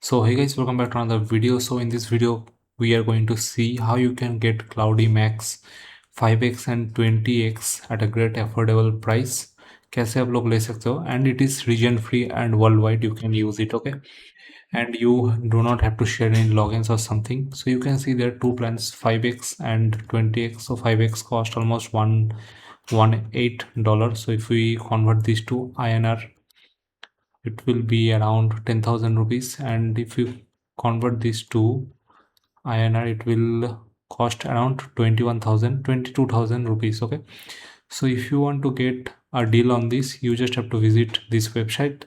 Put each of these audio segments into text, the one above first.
So hey guys, welcome back to another video. So in this video we are going to see how you can get Claude Max 5x and 20x at a great affordable price. कैसे आप लोग ले सकते हो, and it is region free and worldwide you can use it. Okay, and you do not have to share any logins or something. So you can see there are two plans, 5x and 20x. So 5x cost almost $118. So if we convert these to INR, it will be around 10,000 rupees, and if you convert this to INR it will cost around 22,000 rupees. Okay, so if you want to get a deal on this, you just have to visit this website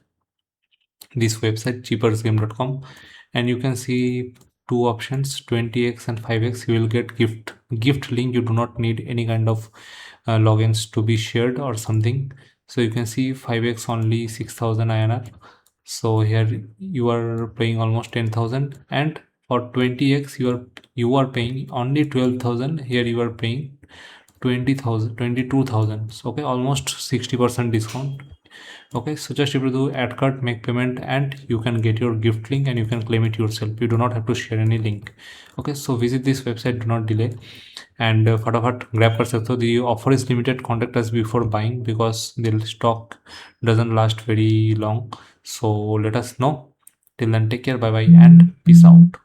cheapersgame.com, and you can see two options, 20x and 5x. You will get gift link. You do not need any kind of logins to be shared or something. So you can see 5x only 6,000 INR. So here you are paying almost 10,000, and for 20x you are paying only 12,000. Here you are paying 20,000, 22,000. So, okay, almost 60% discount. Okay, so just you have to do add cart, make payment, and you can get your gift link and you can claim it yourself. You do not have to share any link. Okay, so visit this website, do not delay, and फटाफट grab कर सकते हो. The offer is limited, contact us before buying because the stock doesn't last very long. So let us know. Till then, take care, bye bye, and peace out.